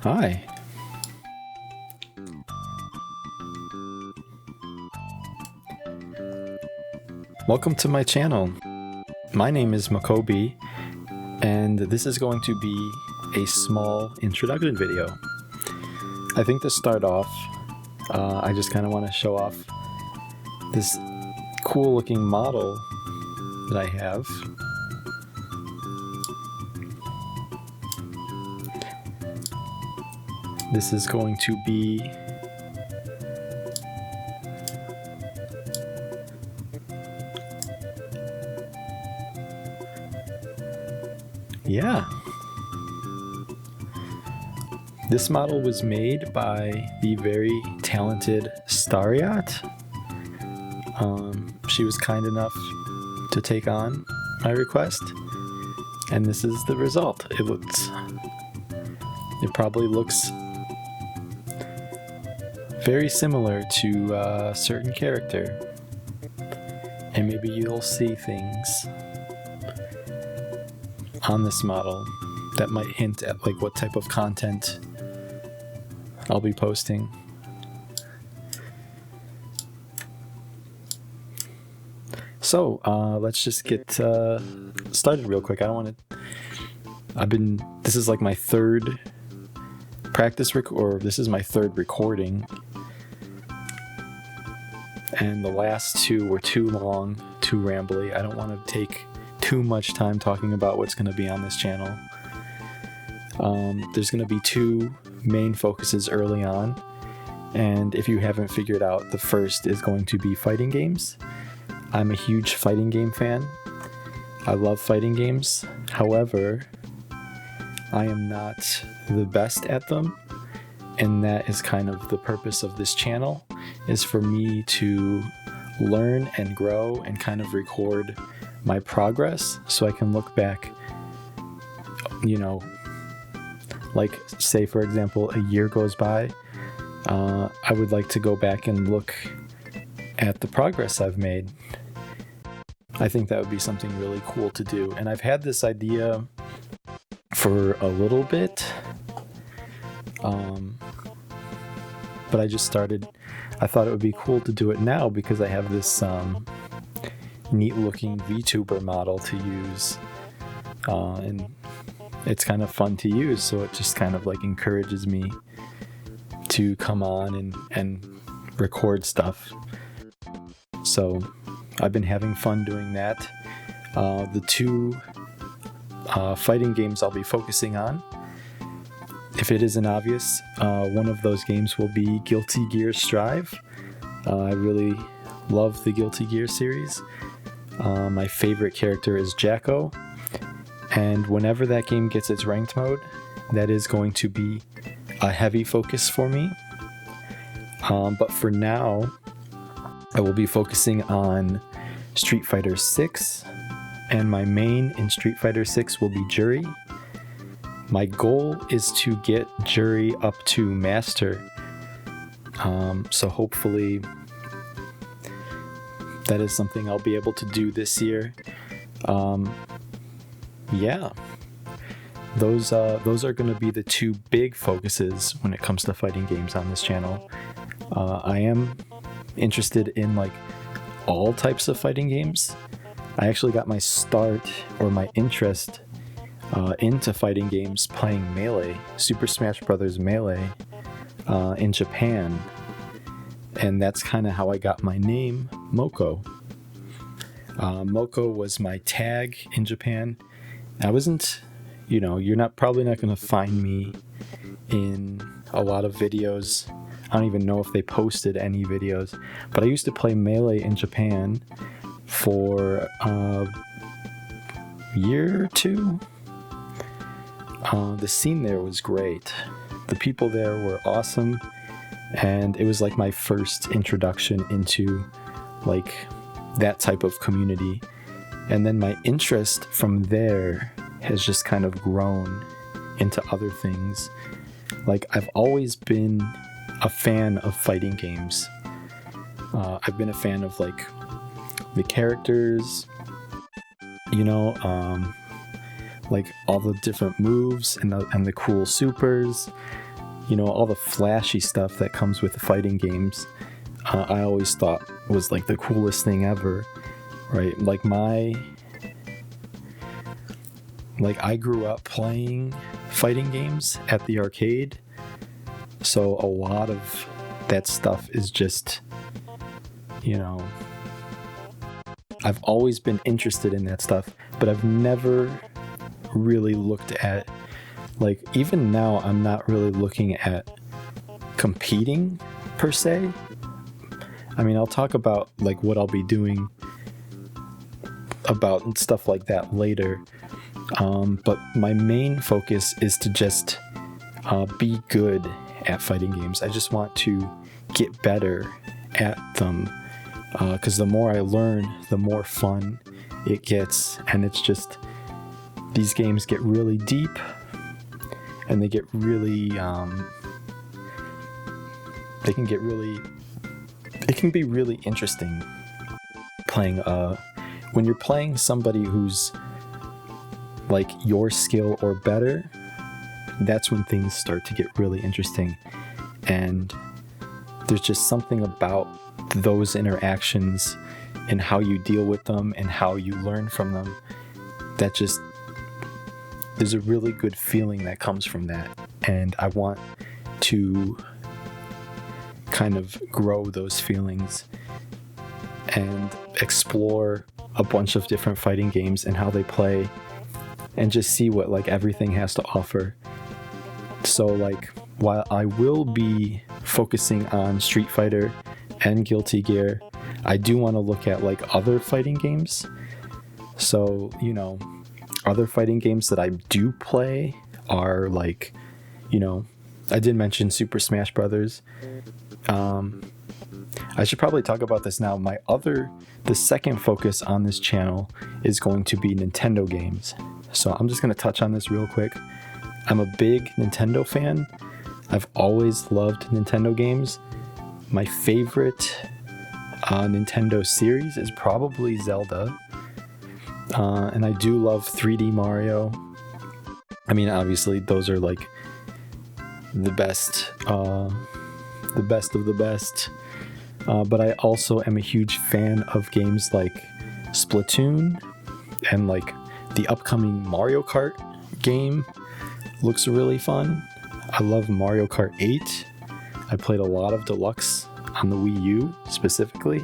Hi. Welcome to my channel. My name is Makobi, and this is going to be a small introduction video. I think to start off, I just kind of want to show off this cool looking model that I have. This is going to be This model was made by the very talented Stariat. She was kind enough to take on my request, and this is the result. It probably looks very similar to a certain character, and maybe you'll see things on this model that might hint at like what type of content I'll be posting. So let's just get started real quick. This is like my third this is my third recording, and the last two were too long, too rambly. I don't want to take too much time talking about what's going to be on this channel. There's going to be two main focuses early on, and if you haven't figured out, the first is going to be fighting games. I'm a huge fighting game fan. I love fighting games. However, I am not the best at them, and that is kind of the purpose of this channel, is for me to learn and grow and kind of record my progress so I can look back, like say for example a year goes by, I would like to go back and look at the progress I've made. I think that would be something really cool to do, and I've had this idea for a little bit, but I just started. I thought it would be cool to do it now because I have this neat looking Vtuber model to use, and it's kind of fun to use, so it just kind of like encourages me to come on and record stuff. So I've been having fun doing that. The two fighting games I'll be focusing on, if it isn't obvious, one of those games will be Guilty Gear Strive. I really love the Guilty Gear series. My favorite character is Jacko, and whenever that game gets its ranked mode, that is going to be a heavy focus for me. But for now, I will be focusing on Street Fighter 6, and my main in Street Fighter 6 will be Juri. My goal is to get Juri up to Master, so hopefully that is something I'll be able to do this year. Those are going to be the two big focuses when it comes to fighting games on this channel. I am interested in like all types of fighting games. I actually got my start, or my interest into fighting games, playing Melee, Super Smash Bros. Melee, in Japan, and that's kind of how I got my name, Moko. Moko was my tag in Japan. I wasn't, you're probably not going to find me in a lot of videos. I don't even know if they posted any videos, but I used to play Melee in Japan for a year or two. The scene there was great. The people there were awesome, and it was like my first introduction into like that type of community. And then my interest from there has just kind of grown into other things. Like, I've always been a fan of fighting games. I've been a fan of like the characters, like all the different moves and the cool supers. all the flashy stuff that comes with the fighting games, I always thought was like the coolest thing ever, right? Like I grew up playing fighting games at the arcade, so a lot of that stuff is just, I've always been interested in that stuff, but I've never really looked at, like, even now I'm not really looking at competing per se. I mean, I'll talk about like what I'll be doing about stuff like that later. But my main focus is to just be good at fighting games. I just want to get better at them, because the more I learn, the more fun it gets. And it's just, these games get really deep, and they get really, it can be really interesting playing, when you're playing somebody who's like your skill or better. That's when things start to get really interesting, and there's just something about those interactions and how you deal with them and how you learn from them that just, there's a really good feeling that comes from that, and I want to kind of grow those feelings and explore a bunch of different fighting games and how they play, and just see what like everything has to offer. So like, while I will be focusing on Street Fighter and Guilty Gear, I do want to look at like other fighting games. So, other fighting games that I do play are like, I did mention Super Smash Brothers. I should probably talk about this now. The second focus on this channel is going to be Nintendo games. So I'm just going to touch on this real quick. I'm a big Nintendo fan. I've always loved Nintendo games. My favorite Nintendo series is probably Zelda. And I do love 3D Mario. I mean, obviously, those are like the best of the best. But I also am a huge fan of games like Splatoon, and like the upcoming Mario Kart game looks really fun. I love Mario Kart 8. I played a lot of Deluxe on the Wii U specifically,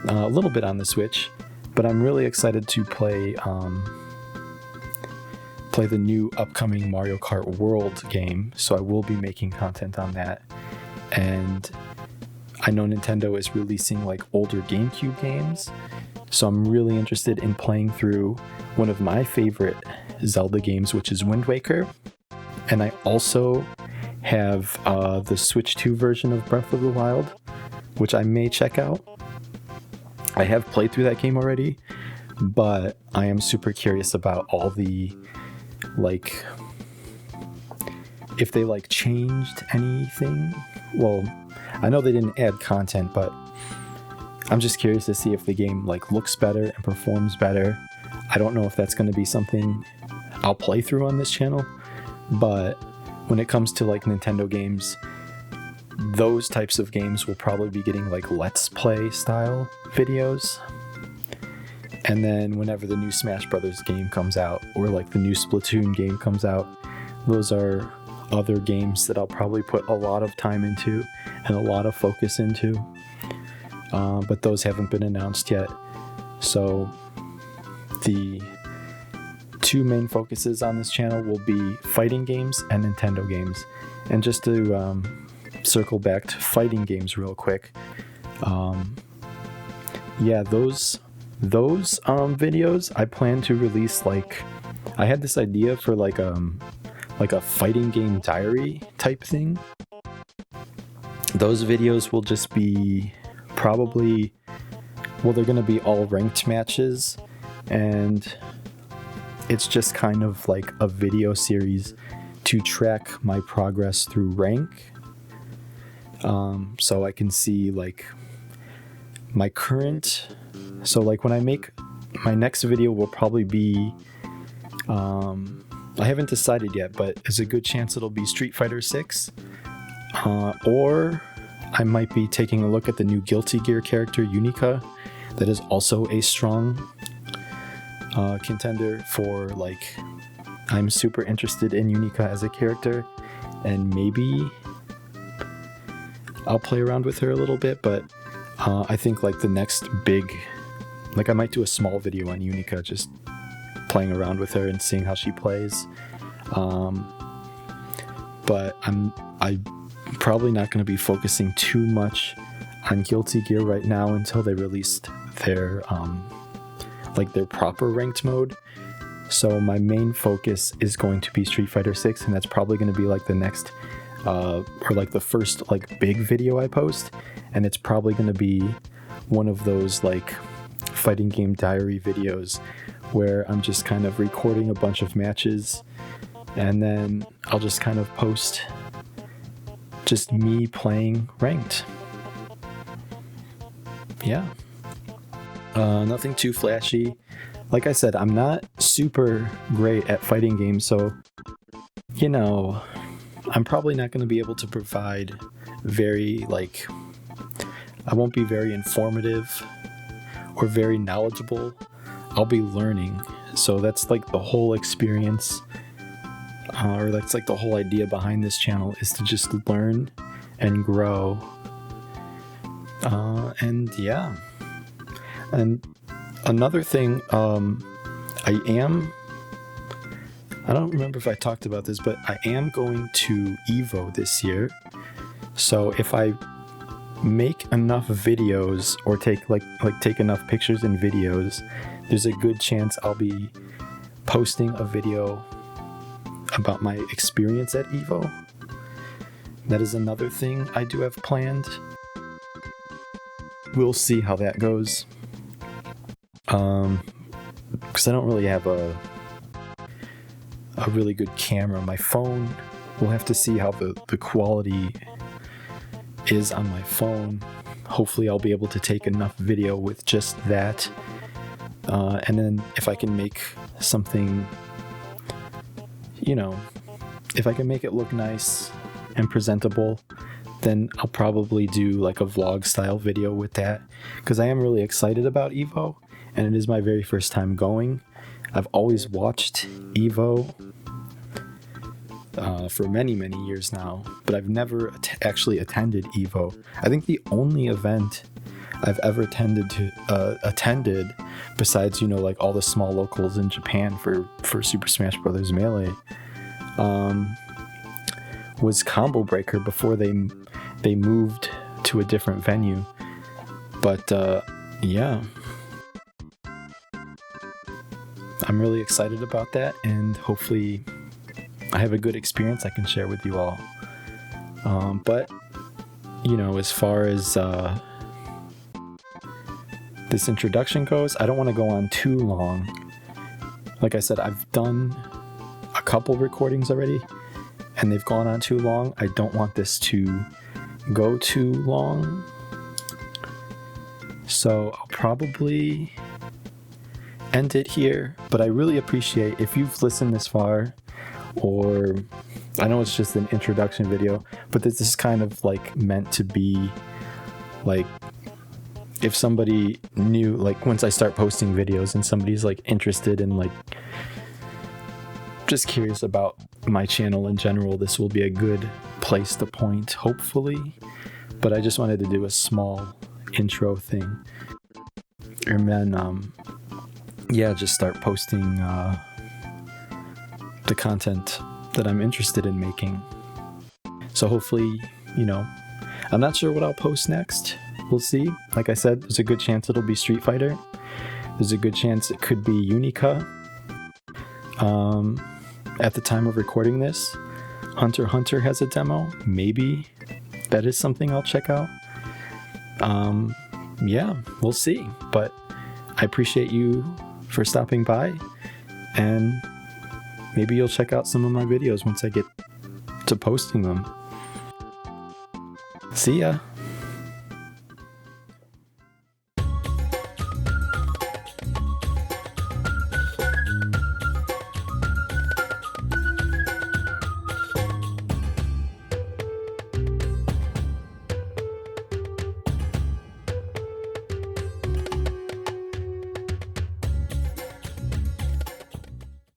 a little bit on the Switch, but I'm really excited to play the new upcoming Mario Kart World game, so I will be making content on that. And I know Nintendo is releasing like older GameCube games, so I'm really interested in playing through one of my favorite Zelda games, which is Wind Waker. And I also have the Switch 2 version of Breath of the Wild, which I may check out. I have played through that game already, but I am super curious about all the, like, if they like changed anything. Well, I know they didn't add content, but I'm just curious to see if the game like looks better and performs better. I don't know if that's going to be something I'll play through on this channel, but when it comes to like Nintendo games, those types of games will probably be getting like Let's Play style videos. And then whenever the new Smash Brothers game comes out, or like the new Splatoon game comes out, those are other games that I'll probably put a lot of time into and a lot of focus into. But those haven't been announced yet. So the two main focuses on this channel will be fighting games and Nintendo games. And just to circle back to fighting games real quick, yeah, those videos I plan to release. Like, I had this idea for like a fighting game diary type thing. Those videos will just be probably, well, they're gonna be all ranked matches, and it's just kind of like a video series to track my progress through rank, so I can see like my current, so like when I make my next video will probably be I haven't decided yet, but there's a good chance it'll be Street Fighter 6. Or I might be taking a look at the new Guilty Gear character, Unica. That is also a strong contender for, like, I'm super interested in Unica as a character, and maybe I'll play around with her a little bit, but I think like the next big, like I might do a small video on Unica, just playing around with her and seeing how she plays. But I'm probably not going to be focusing too much on Guilty Gear right now until they released their like their proper ranked mode. So my main focus is going to be Street Fighter 6, and that's probably going to be like the next or like the first like big video I post, and it's probably going to be one of those like fighting game diary videos where I'm just kind of recording a bunch of matches, and then I'll just kind of post just me playing ranked. Yeah. Nothing too flashy. Like I said, I'm not super great at fighting games, so, you know, I'm probably not going to be able to provide very, like, I won't be very informative or very knowledgeable. I'll be learning. So that's like the whole experience, or that's like the whole idea behind this channel, is to just learn and grow. And yeah. And another thing, I don't remember if I talked about this, but I am going to Evo this year. So if I make enough videos or take enough pictures and videos, there's a good chance I'll be posting a video about my experience at Evo. That is another thing I do have planned. We'll see how that goes. Because I don't really have a really good camera. My phone, we'll have to see how the quality is on my phone. Hopefully I'll be able to take enough video with just that. And then if I can make something, you know, if I can make it look nice and presentable, then I'll probably do like a vlog style video with that, because I am really excited about Evo, and it is my very first time going. I've always watched Evo for many years now, but I've never actually attended Evo. I think the only event I've ever attended, besides, you know, like all the small locals in Japan for Super Smash Bros. Melee, was Combo Breaker before they moved to a different venue. But yeah, I'm really excited about that, and hopefully I have a good experience I can share with you all. But, you know, as far as this introduction goes, I don't want to go on too long. Like I said, I've done a couple recordings already, and they've gone on too long. I don't want this to go too long. So I'll probably end it here, but I really appreciate if you've listened this far, or I know it's just an introduction video, but this is kind of like meant to be like, if somebody new, like once I start posting videos and somebody's like interested in like just curious about my channel in general, this will be a good place to point, hopefully. But I just wanted to do a small intro thing, and then yeah, just start posting the content that I'm interested in making. So hopefully, you know, I'm not sure what I'll post next. We'll see. Like I said, there's a good chance it'll be Street Fighter. There's a good chance it could be Unica. At the time of recording this, Hunter x Hunter has a demo. Maybe that is something I'll check out. Yeah, we'll see. But I appreciate you for stopping by, and maybe you'll check out some of my videos once I get to posting them. See ya!